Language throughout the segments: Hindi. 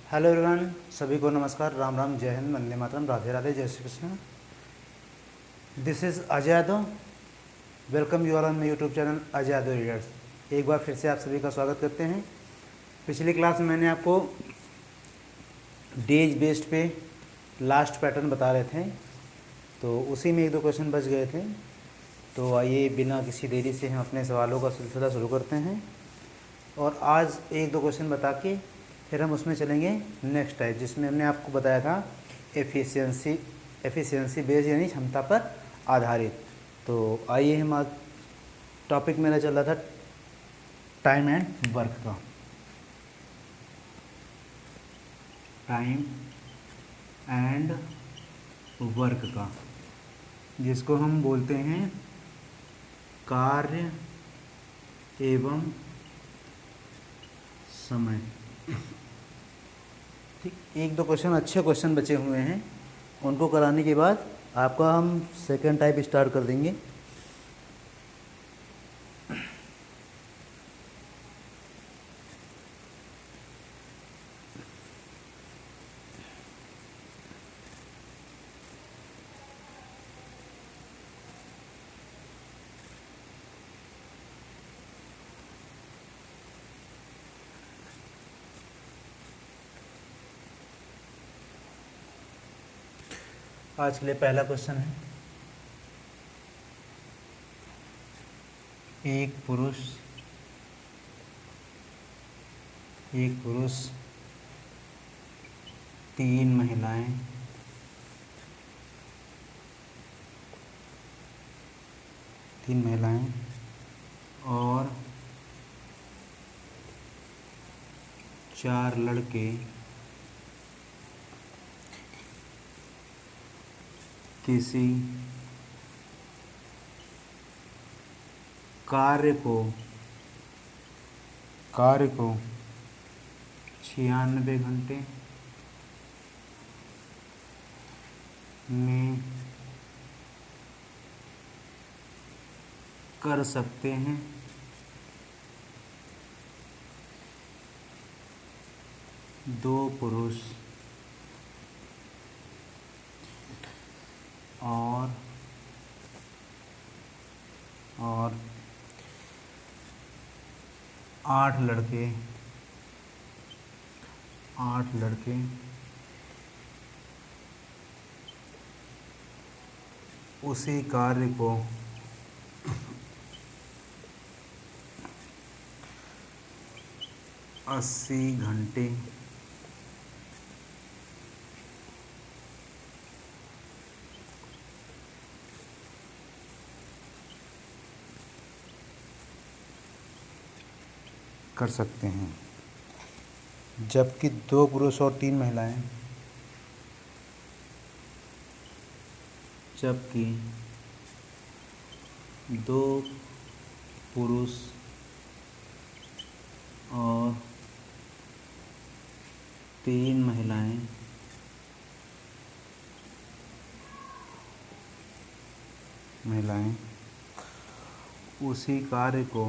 हेलो एवरीवन, सभी को नमस्कार, राम राम, जय हिंद, वंदे मातरम, राधे राधे, जय Shri Krishna. This is Ajay Yadav. Welcome you all on my YouTube channel Ajay Yadav readers. एक बार फिर से आप सभी का स्वागत करते हैं। पिछली क्लास में मैंने आपको डेज बेस्ड पे लास्ट पैटर्न बता रहे थे, तो उसी में एक दो क्वेश्चन बच गए थे। तो आइए बिना किसी देरी से हम अपने सवालों का सिलसिला शुरू करते हैं और आज एक दो क्वेश्चन बता के फिर हम उसमें चलेंगे नेक्स्ट टाइप, जिसमें हमने आपको बताया था एफिशिएंसी बेस्ड, यानी क्षमता पर आधारित। तो आइए हम आज टॉपिक मेरा चल रहा था टाइम एंड वर्क का। टाइम एंड वर्क का, जिसको हम बोलते हैं कार्य एवं समय। ठीक, एक दो क्वेश्चन अच्छे क्वेश्चन बचे हुए हैं, उनको कराने के बाद आपका हम सेकंड टाइप स्टार्ट कर देंगे। आज के लिए पहला क्वेश्चन है, एक पुरुष तीन महिलाएं और चार लड़के किसी कार्य को 96 घंटे में कर सकते हैं। दो पुरुष और 8 लड़के उसी कार्य को 80 घंटे कर सकते हैं, जबकि दो पुरुष और तीन महिलाएं जबकि दो पुरुष और तीन महिलाएं उसी कार्य को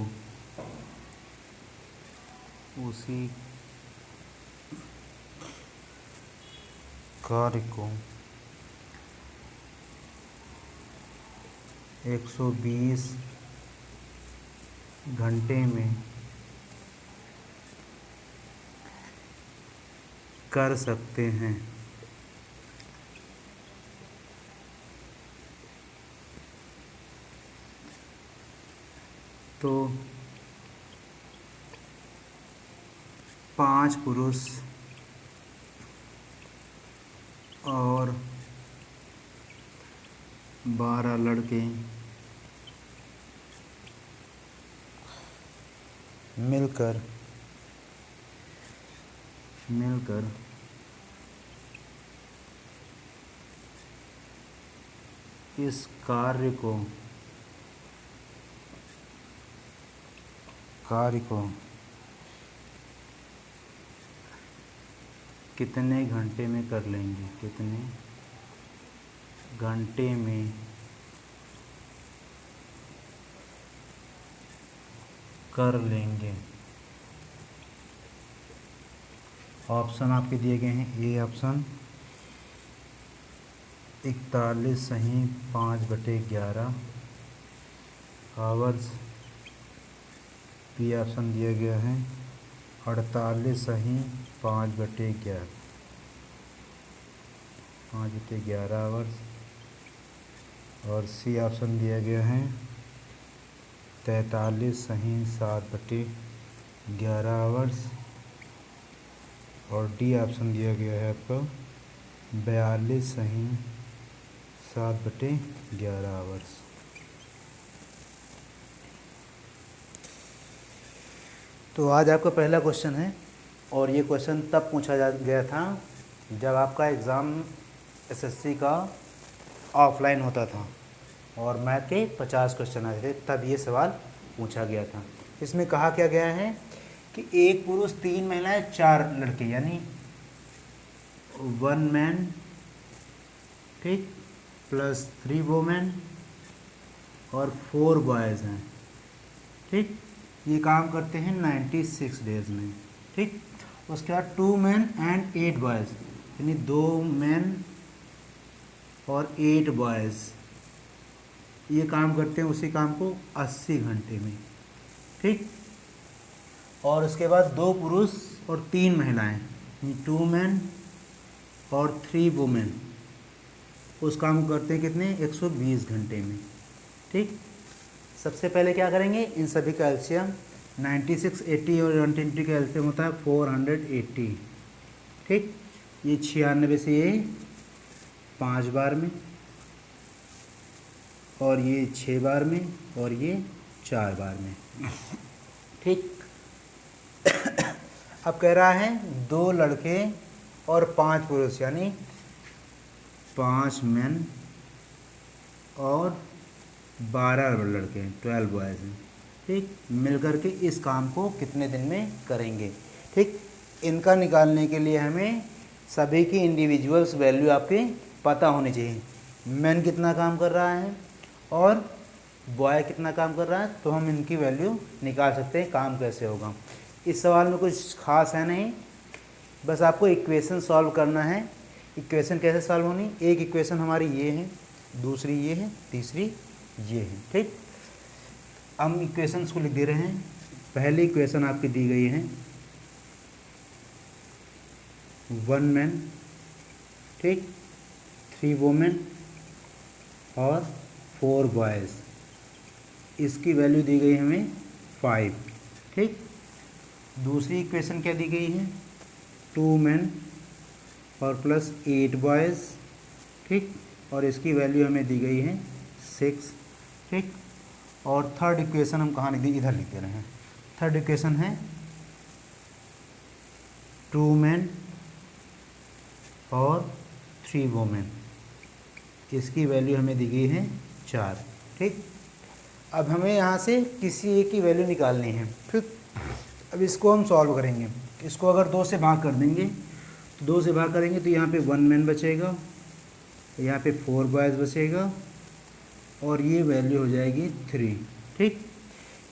120 घंटे में कर सकते हैं। तो 5 पुरुष और 12 लड़के मिलकर इस कार्य को कितने घंटे में कर लेंगे, कितने घंटे में कर लेंगे। ऑप्शन आपके दिए गए हैं, ए ऑप्शन 41 सही 5/11 आवर्स, बी ऑप्शन दिया गया है 48 सही 5/11 आवर्स, और सी ऑप्शन दिया गया है 43 सही 7/11 आवर्स, और डी ऑप्शन दिया गया है आपका 42 सही 7/11 आवर्स। तो आज आपका पहला क्वेश्चन है, और ये क्वेश्चन तब पूछा गया था जब आपका एग्ज़ाम एसएससी का ऑफलाइन होता था और मैथ के 50 क्वेश्चन आए थे, तब ये सवाल पूछा गया था। इसमें कहा क्या गया है कि एक पुरुष 3 महिलाएं 4 लड़के, यानी 1 मैन, ठीक, प्लस 3 वोमेन और 4 बॉयज़ हैं, ठीक। ये काम करते हैं 96 डेज़ में, ठीक। उसके बाद 2 मैन एंड 8 बॉयज़, यानी 2 मैन और 8 बॉयज़, ये काम करते हैं उसी काम को 80 घंटे में, ठीक। और उसके बाद 2 पुरुष और 3 महिलाएं, 2 मैन और 3 वुमेन, उस काम को करते हैं कितने, 120 घंटे में, ठीक। सबसे पहले क्या करेंगे, इन सभी का एलसीएम 96, 80 और 120 का एलसीएम होता है 480, ठीक। ये 96 से ये 5 बार में, और ये 6 बार में, और ये 4 बार में, ठीक। अब कह रहा है 2 लड़के और 5 पुरुष, यानी 5 मैन और 12 लड़के, 12 बॉयज़ हैं, ठीक। मिलकर के इस काम को कितने दिन में करेंगे, ठीक। इनका निकालने के लिए हमें सभी की इंडिविजुअल्स वैल्यू आपके पता होनी चाहिए। मैन कितना काम कर रहा है और बॉय कितना काम कर रहा है, तो हम इनकी वैल्यू निकाल सकते हैं। काम कैसे होगा, इस सवाल में कुछ खास है नहीं, बस आपको इक्वेशन सॉल्व करना है। इक्वेशन कैसे सॉल्व होनी, एक इक्वेशन हमारी ये है, दूसरी ये है, तीसरी ये है, ठीक। हम इक्वेशंस को लिख दे रहे हैं। पहली इक्वेशन आपकी दी गई है 1 मैन, ठीक, 3 वुमेन और 4 बॉयज़, इसकी वैल्यू दी गई हमें 5, ठीक। दूसरी इक्वेशन क्या दी गई है, 2 मैन और प्लस 8 बॉयज़, ठीक, और इसकी वैल्यू हमें दी गई है 6, ठीक। और थर्ड इक्वेशन हम कहाँ लिख दी, इधर लिख दे रहे हैं। थर्ड इक्वेशन है 2 मैन और 3 वुमेन, इसकी वैल्यू हमें दी गई है 4, ठीक। अब हमें यहाँ से किसी एक की वैल्यू निकालनी है, ठीक। अब इसको हम सॉल्व करेंगे। इसको अगर 2 से भाग कर देंगे, तो 2 से भाग करेंगे तो यहाँ पे 1 मैन बचेगा, यहाँ पे 4 बॉयज़ बचेगा, और ये वैल्यू हो जाएगी 3, ठीक।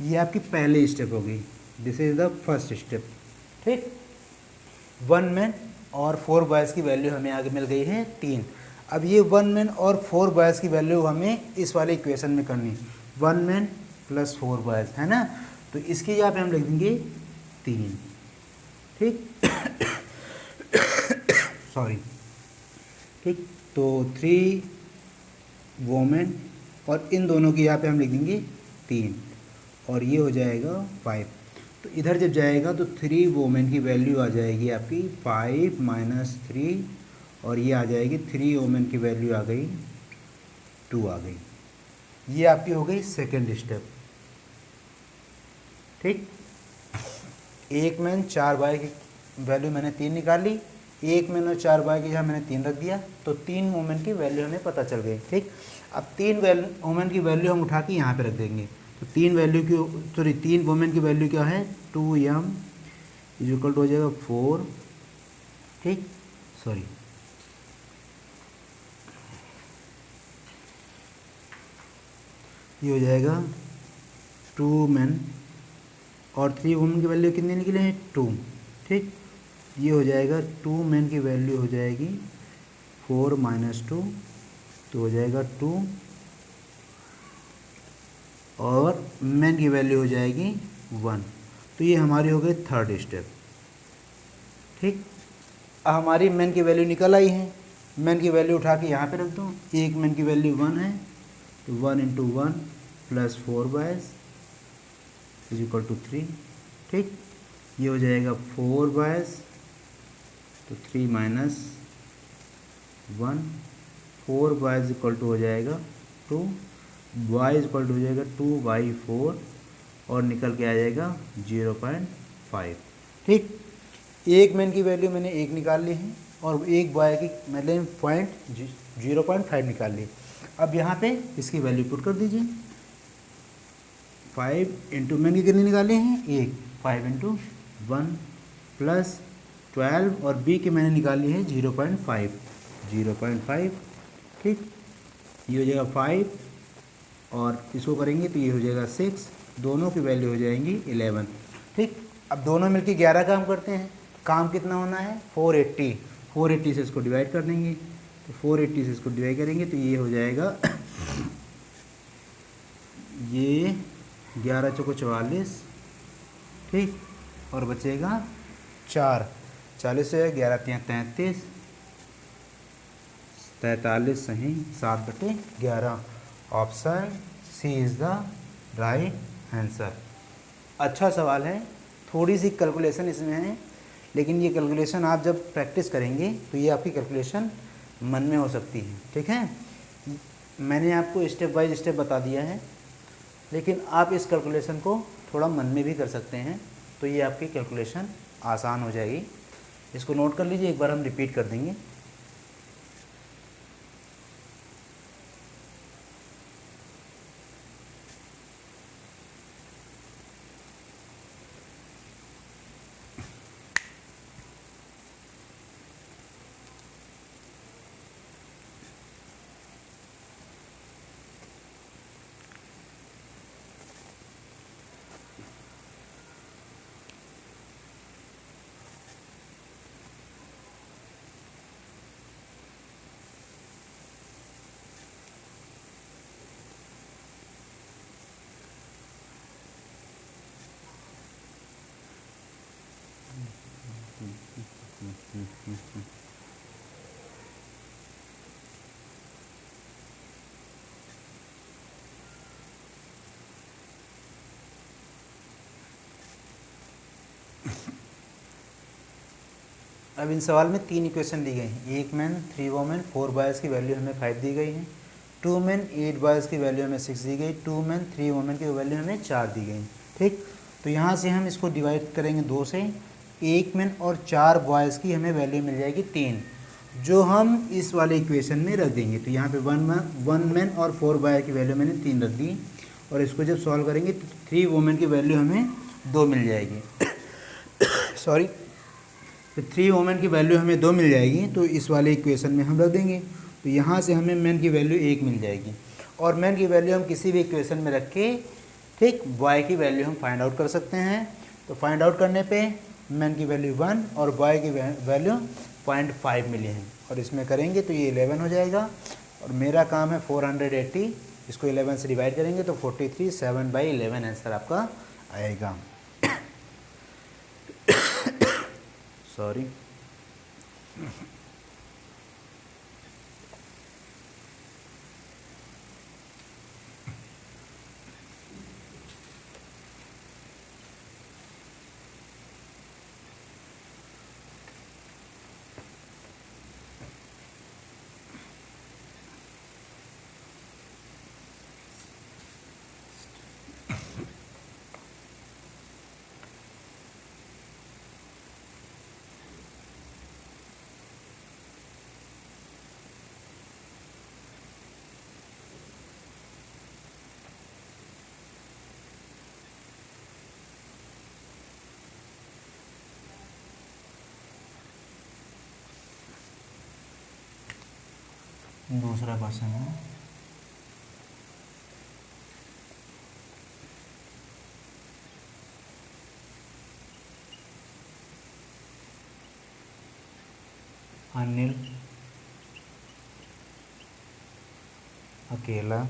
ये आपकी पहली स्टेप हो गई, this is the first step, ठीक। 1 मैन और 4 बॉयज़ की वैल्यू हमें आगे मिल गई है 3। अब ये 1 मैन और 4 बॉयज़ की वैल्यू हमें इस वाले इक्वेशन में करनी, 1 मैन प्लस 4 बॉयज़, है ना। तो इसकी यहाँ पे हम लिख देंगे 3, ठीक। सॉरी, ठीक। तो 3 वोमेन और इन दोनों की यहाँ पे हम लिख देंगे 3, और ये हो जाएगा 5। तो इधर जब जाएगा तो 3 वोमेन की वैल्यू आ जाएगी आपकी 5 माइनस 3, और ये आ जाएगी 3 वोमेन की वैल्यू आ गई 2 आ गई। ये आपकी हो गई सेकेंड स्टेप, ठीक। 1 मैन 4 बॉय की वैल्यू मैंने 3 निकाल ली, 1 मैन और 4 बॉय की जहाँ मैंने 3 रख दिया, तो 3 वोमेन की वैल्यू हमें पता चल गई, ठीक। अब 3 वोमेन की वैल्यू हम उठा के यहाँ पे रख देंगे। तो 3 वोमेन की वैल्यू क्या है, 2m इज इक्वल टू हो जाएगा 4, ठीक। सॉरी, ये हो जाएगा 2 मैन और 3 वुमेन की वैल्यू कितनी निकले हैं, 2, ठीक। ये हो जाएगा 2 मेन की वैल्यू हो जाएगी 4 माइनस 2, तो हो जाएगा 2, और मेन की वैल्यू हो जाएगी 1। तो ये हमारी हो गई थर्ड स्टेप। ठीक, अब हमारी मेन की वैल्यू निकल आई है। मेन की वैल्यू उठा के यहाँ पे रख दूँ। एक मेन की वैल्यू 1 है, तो 1 into 1 plus 4 bias is equal to 3। ठीक, ये हो जाएगा 4 बायस, तो 3 माइनस 1, 4 बायस इक्वल टू हो जाएगा 2, वाई इक्वल टू हो जाएगा 2/4, और निकल के आ जाएगा 0.5। ठीक, एक मेन की वैल्यू मैंने 1 निकाल ली है, और एक वाई की मैंने 0.5 निकाल ली। अब यहाँ पे इसकी वैल्यू पुट कर दीजिए। 5 इंटू मैन की कितनी निकाली हैं 1, 5 इंटू 1 प्लस 12, और बी की मैंने निकाली है 0.5। ठीक, ये हो जाएगा 5, और इसको करेंगे तो ये हो जाएगा 6, दोनों की वैल्यू हो जाएंगी 11। ठीक, अब दोनों मिलकर 11 काम करते हैं। काम कितना होना है 480, 480 से इसको डिवाइड कर देंगे, तो 480 से इसको डिवाइड करेंगे तो ये हो जाएगा ये 11 चौको 44। ठीक, और बचेगा 4, 40 से 11 3 33, 43 सही 7/11। Option C is the right answer. अच्छा सवाल है, थोड़ी सी कैलकुलेशन इसमें है, लेकिन ये कैलकुलेशन आप जब प्रैक्टिस करेंगे तो ये आपकी कैलकुलेशन मन में हो सकती है। ठीक है, मैंने आपको स्टेप बाय स्टेप बता दिया है, लेकिन आप इस कैलकुलेशन को थोड़ा मन में भी कर सकते हैं, तो ये आपकी कैलकुलेशन आसान हो जाएगी। इसको नोट कर लीजिए, एक बार हम रिपीट कर देंगे। अब इन सवाल में 3 इक्वेशन दी गई हैं। 1 मैन 3 वोमेन 4 बॉयज़ की वैल्यू हमें 5 दी गई है। 2 मैन 8 बॉयज़ की वैल्यू हमें 6 दी गई। 2 मैन 3 वोमेन की वैल्यू हमें 4 दी गई। ठीक, तो यहाँ से हम इसको डिवाइड करेंगे 2 से। 1 मैन और 4 बॉयज़ की हमें वैल्यू मिल जाएगी 3, जो हम इस वाले इक्वेशन में रख देंगे। तो यहाँ पे 1 मैन और 4 बॉय की वैल्यू मैंने 3 रख दी, और इसको जब सॉल्व करेंगे तो 3 वोमेन की वैल्यू हमें 2 मिल जाएगी। सॉरी, तो 3 वोमेन की वैल्यू हमें 2 मिल जाएगी, तो इस वाले इक्वेशन में हम रख देंगे। तो यहाँ से हमें मैन की वैल्यू 1 मिल जाएगी, और मैन की वैल्यू हम किसी भी इक्वेशन में रख के ठीक बॉय की वैल्यू हम फाइंड आउट कर सकते हैं। तो फाइंड आउट करने पे मैन की वैल्यू 1 और बॉय की वैल्यू 0.5 मिली है, और इसमें करेंगे तो ये 11 हो जाएगा। और मेरा काम है 480, इसको 11 से डिवाइड करेंगे तो 43, 7/11 आंसर आपका आएगा। सॉरी, दूसरा क्वेश्चन है। अनिल अकेला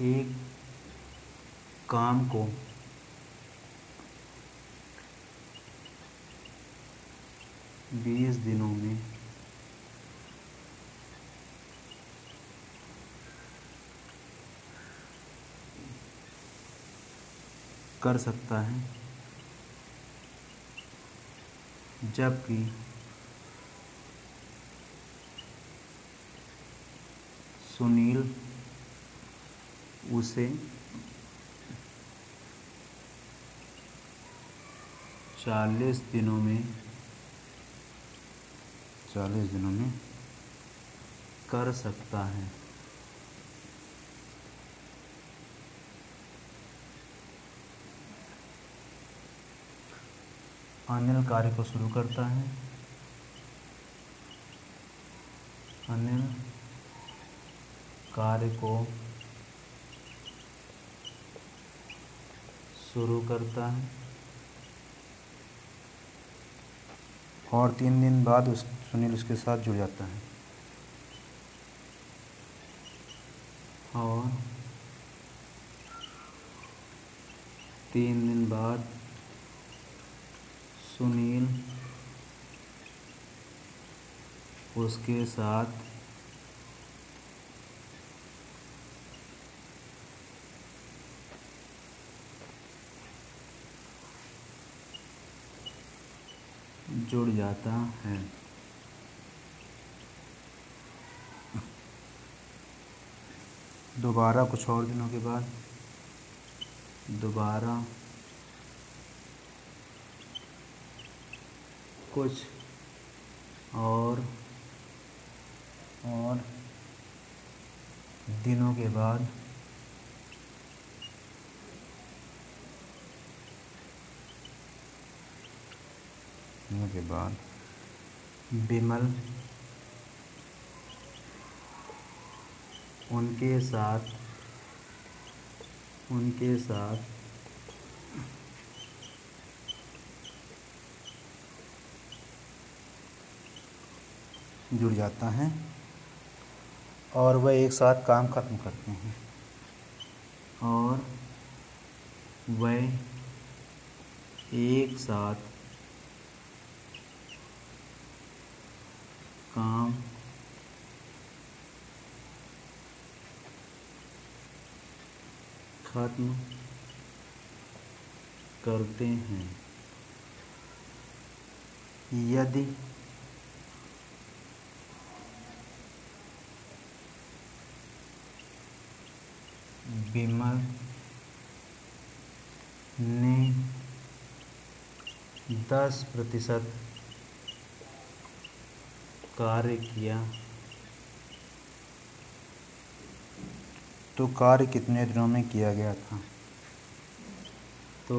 एक काम को 20 दिनों में कर सकता है, जबकि सुनील उसे 40 दिनों में कर सकता है। अनिल कार्य को शुरू करता है। अनिल कार्य को शुरू करता है और 3 दिन बाद सुनील उसके साथ जुड़ जाता है। और 3 दिन बाद सुनील उसके साथ जुड़ जाता है। दोबारा कुछ और दिनों के बाद दोबारा कुछ और दिनों के बाद विमल उनके साथ जुड़ जाता है और वह एक साथ काम ख़त्म करते हैं। और वह एक साथ काम ख़त्म करते हैं। यदि विमल ने 10% कार्य किया तो कार्य कितने दिनों में किया गया था? तो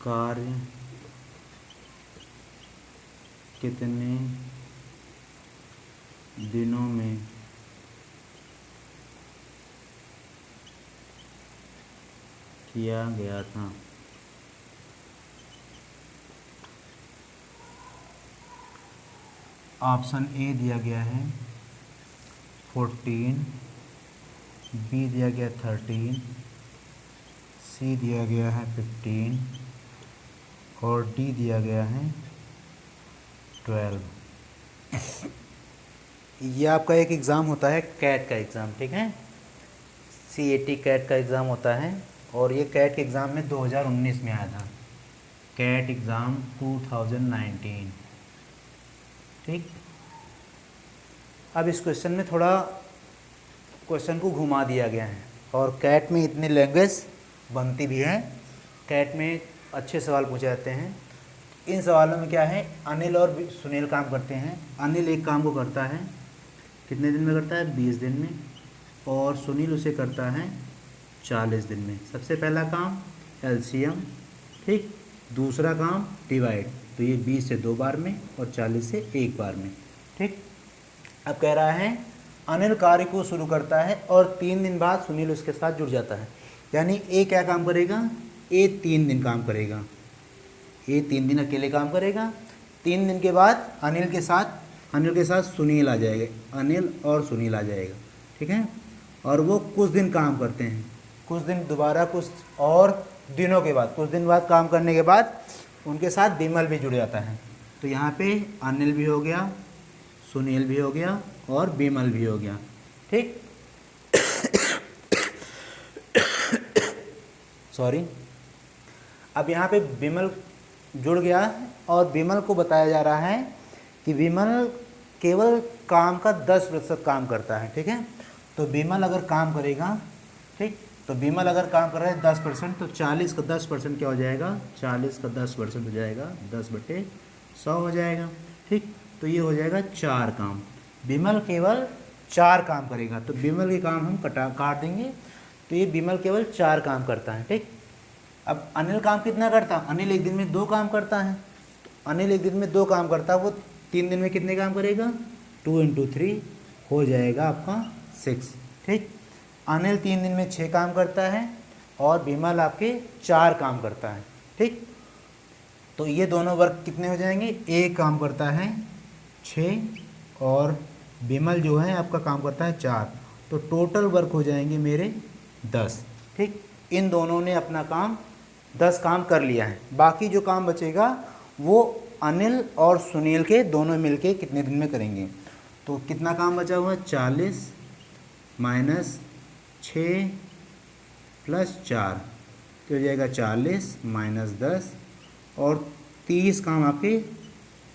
कार्य कितने दिनों में किया गया था? ऑप्शन ए दिया गया है 14, बी दिया गया 13, सी दिया गया है 15 और डी दिया गया है 12। ये आपका एक एग्ज़ाम होता है कैट का एग्ज़ाम, ठीक है, CAT कैट का एग्ज़ाम होता है और ये कैट के एग्ज़ाम में 2019 में आया था, कैट एग्ज़ाम 2019, ठीक। अब इस क्वेश्चन में थोड़ा क्वेश्चन को घुमा दिया गया है और कैट में इतनी लैंग्वेज बनती भी है, कैट में अच्छे सवाल पूछे जाते हैं। इन सवालों में क्या है, अनिल और सुनील काम करते हैं। अनिल एक काम को करता है, कितने दिन में करता है? 20 दिन में, और सुनील उसे करता है 40 दिन में। सबसे पहला काम LCM, ठीक, दूसरा काम डिवाइड, तो ये 20 से 2 बार में और 40 से 1 बार में, ठीक। अब कह रहा है अनिल कार्य को शुरू करता है और 3 दिन बाद सुनील उसके साथ जुड़ जाता है। यानी ए क्या काम करेगा? ए 3 दिन काम करेगा। ये 3 दिन अकेले काम करेगा। 3 दिन के बाद अनिल के साथ सुनील आ जाएगा, अनिल और सुनील आ जाएगा, ठीक है। और वो कुछ दिन काम करते हैं, कुछ दिन दोबारा कुछ और दिनों के बाद, कुछ दिन बाद काम करने के बाद उनके साथ विमल भी जुड़ जाता है। तो यहाँ पे अनिल भी हो गया, सुनील भी हो गया और विमल भी हो गया, ठीक। सॉरी। अब यहाँ पे विमल जुड़ गया और विमल को बताया जा रहा है कि विमल केवल काम का 10% काम करता है, ठीक है। तो विमल अगर काम करेगा, ठीक, तो विमल अगर काम कर रहा है 10%, तो 40 का 10% क्या हो जाएगा, 40 का 10% हो जाएगा 10/100 हो जाएगा, ठीक। तो ये हो जाएगा 4 काम। विमल केवल 4 काम करेगा, तो विमल के काम हम काट देंगे। तो ये विमल केवल 4 काम करता है, ठीक। अब अनिल काम कितना करता है, अनिल एक दिन में 2 काम करता है। तो अनिल एक दिन में 2 काम करता है, वो 3 दिन में कितने काम करेगा, 2 × 3 हो जाएगा आपका 6, ठीक। अनिल 3 दिन में 6 काम करता है और विमल आपके 4 काम करता है, ठीक। तो ये दोनों वर्क कितने हो जाएंगे, एक काम करता है 6 और विमल जो है आपका काम करता है 4, तो टोटल वर्क हो जाएंगे मेरे 10, ठीक। इन दोनों ने अपना काम 10 काम कर लिया है। बाकी जो काम बचेगा वो अनिल और सुनील के दोनों मिलके कितने दिन में करेंगे। तो कितना काम बचा हुआ है, 40 - 6 + 4, तो हो जाएगा 40 - 10 और 30 काम आपके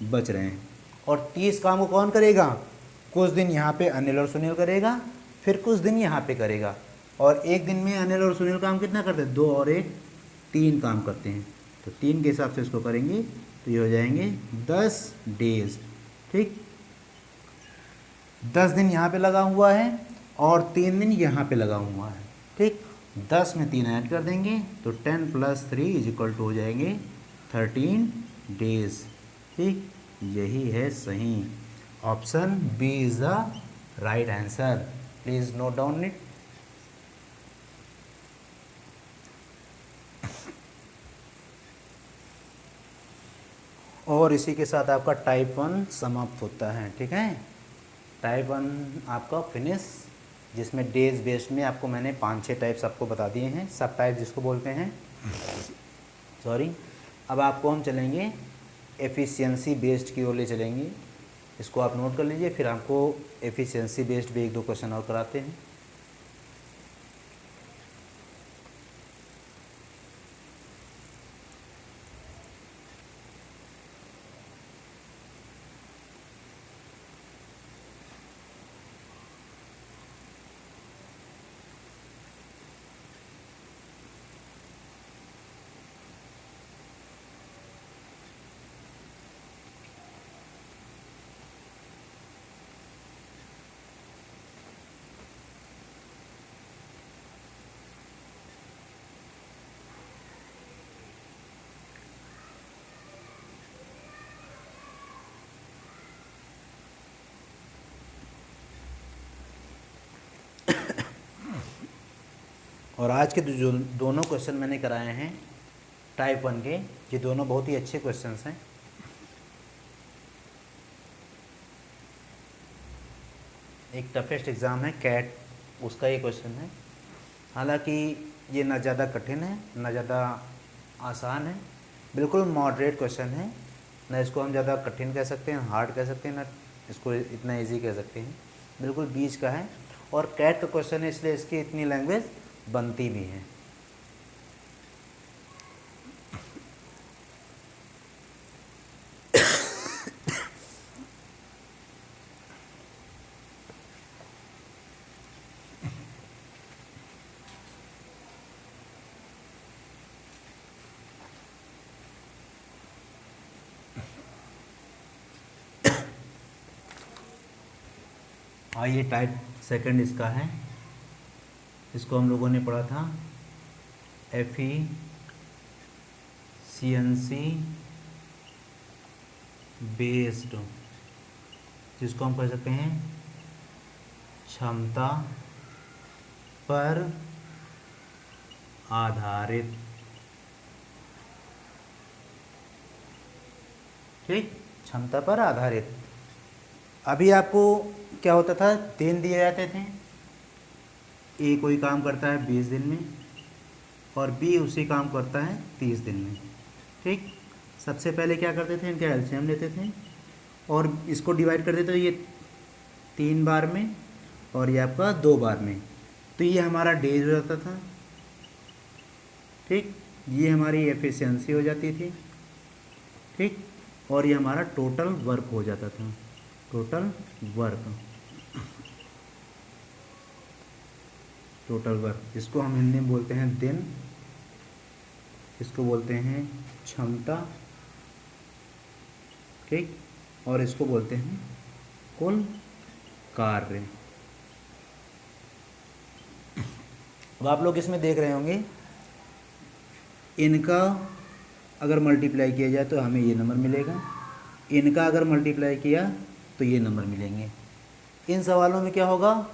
बच रहे हैं। और 30 काम को कौन करेगा, कुछ दिन यहाँ पे अनिल और सुनील करेगा, फिर कुछ दिन यहाँ पे करेगा। और एक दिन में अनिल और सुनील काम कितना करते हैं, 2 और 1 3 काम करते हैं। तो 3 के हिसाब से इसको करेंगे तो ये हो जाएंगे 10 डेज, ठीक। 10 दिन यहाँ पे लगा हुआ है और 3 दिन यहाँ पे लगा हुआ है, ठीक। 10 में 3 ऐड कर देंगे तो 10 + 3 = हो जाएंगे 13 डेज, ठीक। यही है सही, option B is the right answer. Please note down it. और इसी के साथ आपका टाइप 1 समाप्त होता है, ठीक है। टाइप 1 आपका फिनिश, जिसमें डेज बेस्ड में आपको मैंने 5-6 टाइप्स आपको बता दिए हैं, सब टाइप जिसको बोलते हैं, सॉरी। अब आपको हम चलेंगे एफिशिएंसी बेस्ड की ओर ले चलेंगे, इसको आप नोट कर लीजिए, फिर आपको एफिशिएंसी बेस्ड भी 1-2 क्वेश्चन और कराते हैं। और आज के जो दोनों क्वेश्चन मैंने कराए हैं टाइप 1 के, ये दोनों बहुत ही अच्छे क्वेश्चंस हैं। एक टफेस्ट एग्ज़ाम है कैट, उसका ये क्वेश्चन है। हालांकि ये ना ज़्यादा कठिन है ना ज़्यादा आसान है, बिल्कुल मॉडरेट क्वेश्चन है। ना इसको हम ज़्यादा कठिन कह सकते हैं, हार्ड कह सकते हैं, ना इसको इतना इजी कह सकते हैं, बिल्कुल बीच का है। और कैट का क्वेश्चन है इसलिए इसकी इतनी लैंग्वेज बनती भी है। ये टाइप सेकंड इसका है, इसको हम लोगों ने पढ़ा था एफिशिएंसी बेस्ड, जिसको हम कह सकते हैं क्षमता पर आधारित ठीक, क्षमता पर आधारित। अभी आपको क्या होता था, दिन दिए जाते थे, ए कोई काम करता है 20 दिन में और बी उसी काम करता है 30 दिन में। ठीक, सबसे पहले क्या करते थे, इनका एलसीएम लेते थे और इसको डिवाइड कर देते थे, ये 3 बार में और ये आपका 2 बार में, तो ये हमारा डेज हो जाता था। ठीक, ये हमारी एफिशिएंसी हो जाती थी। ठीक, और ये हमारा टोटल वर्क हो जाता था, टोटल वर्क, टोटल वर्क, जिसको हम हिंदी में बोलते हैं दिन, इसको बोलते हैं क्षमता। ठीक, और इसको बोलते हैं कुल कार्य। अब आप लोग इसमें देख रहे होंगे, इनका अगर मल्टीप्लाई किया जाए तो हमें ये नंबर मिलेगा, इनका अगर मल्टीप्लाई किया तो ये नंबर मिलेंगे। इन सवालों में क्या होगा,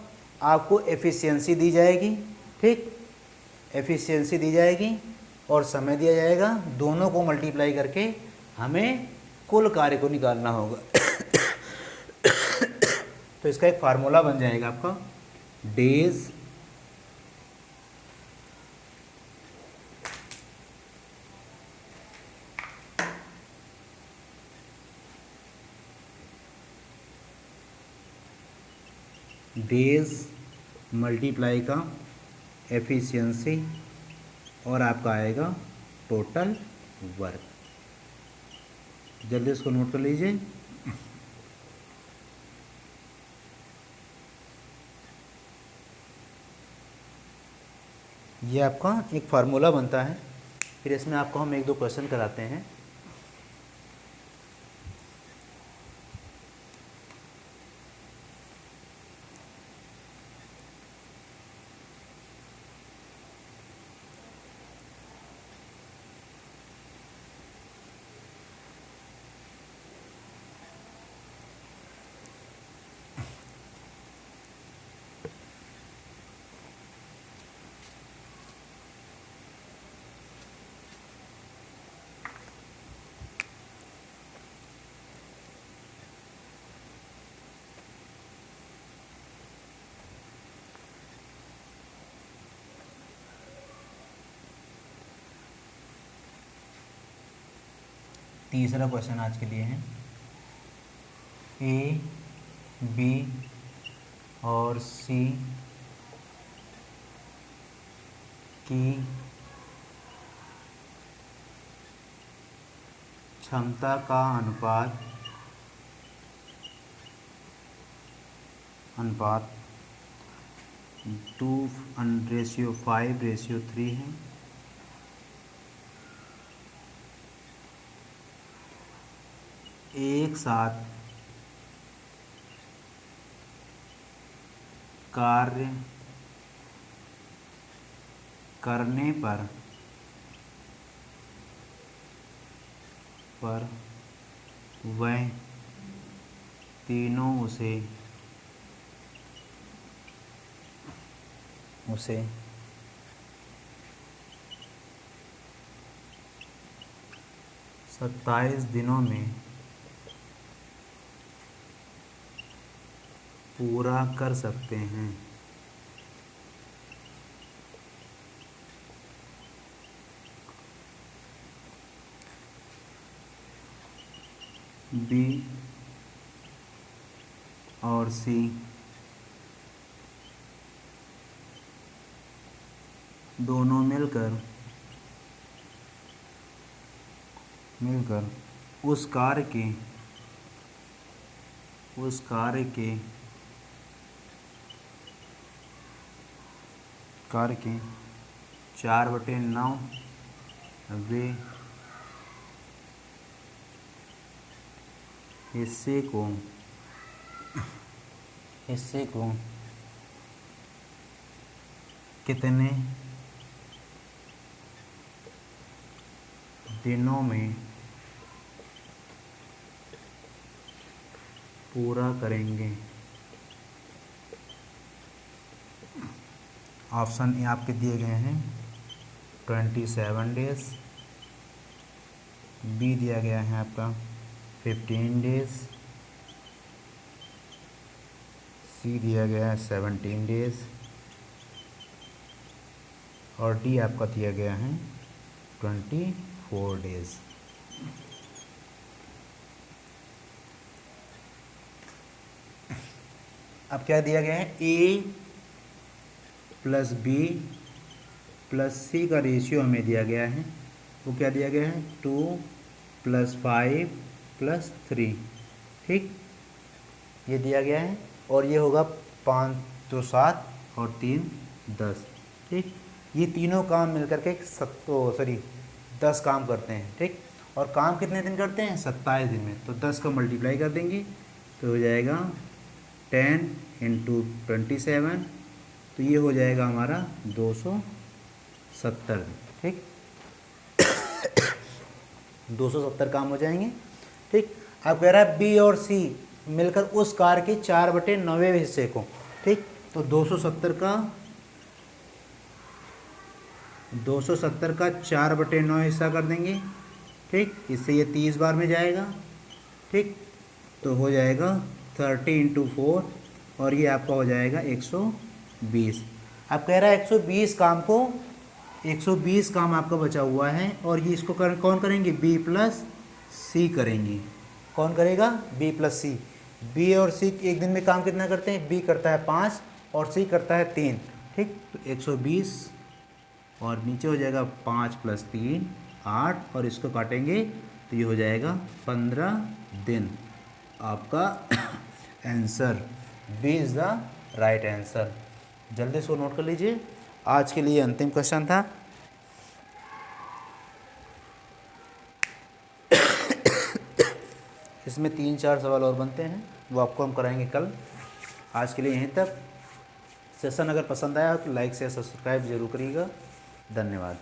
आपको एफिशिएंसी दी जाएगी। ठीक, एफिशिएंसी दी जाएगी और समय दिया जाएगा, दोनों को मल्टीप्लाई करके हमें कुल कार्य को निकालना होगा। तो इसका एक फार्मूला बन जाएगा आपका, डेज डेज मल्टीप्लाई का एफिशिएंसी और आपका आएगा टोटल वर्क। जल्दी इसको नोट कर लीजिए। ये आपका एक फार्मूला बनता है, फिर इसमें आपको हम 1-2 क्वेश्चन कराते हैं। तीसरा क्वेश्चन आज के लिए है, ए, बी और सी की क्षमता का अनुपात 2:5:3 है। एक साथ कार्य करने पर वह तीनों उसे 27 दिनों में पूरा कर सकते हैं। बी और सी दोनों मिलकर उस कार्य के 4/9 वे हिस्से को कितने दिनों में पूरा करेंगे। ऑप्शन ए आपके दिए गए हैं 27 डेज, बी दिया गया है आपका 15 डेज, सी दिया गया है 17 डेज और डी आपका दिया गया है 24 डेज। अब क्या दिया गया है, ए प्लस बी प्लस सी का रेशियो हमें दिया गया है, वो क्या दिया गया है 2 + 5 + 3, ठीक, ये दिया गया है। और ये होगा 5 तो 7 और 3 10, ठीक। ये तीनों काम मिलकर के 10 काम करते हैं, ठीक। और काम कितने दिन करते हैं, 27 दिन में। तो 10 का मल्टीप्लाई कर देंगे तो हो जाएगा 10 × 27, तो ये हो जाएगा हमारा 270 दिन, ठीक। 270 काम हो जाएंगे, ठीक। अब कह रहा है बी और सी मिलकर उस कार के 4/9 हिस्से को, ठीक। तो 270 का 4/9 हिस्सा कर देंगे, ठीक। इससे ये 30 बार में जाएगा, ठीक। तो हो जाएगा 30 × 4 और ये आपका हो जाएगा 120। अब कह रहा है 120 काम आपका बचा हुआ है और ये इसको कौन करेंगे, बी प्लस सी करेंगे। कौन करेगा, बी प्लस सी। बी और सी एक दिन में काम कितना करते हैं, बी करता है 5 और सी करता है 3, ठीक। तो 120 और नीचे हो जाएगा 5 + 3 8 और इसको काटेंगे तो ये हो जाएगा 15 दिन। आपका answer B is the right answer. जल्दी इसको नोट कर लीजिए। आज के लिए अंतिम क्वेश्चन था। इसमें 3-4 सवाल और बनते हैं, वो आपको हम कराएंगे कल। आज के लिए यहीं तक। सेशन अगर पसंद आया तो लाइक से सब्सक्राइब जरूर करिएगा। धन्यवाद।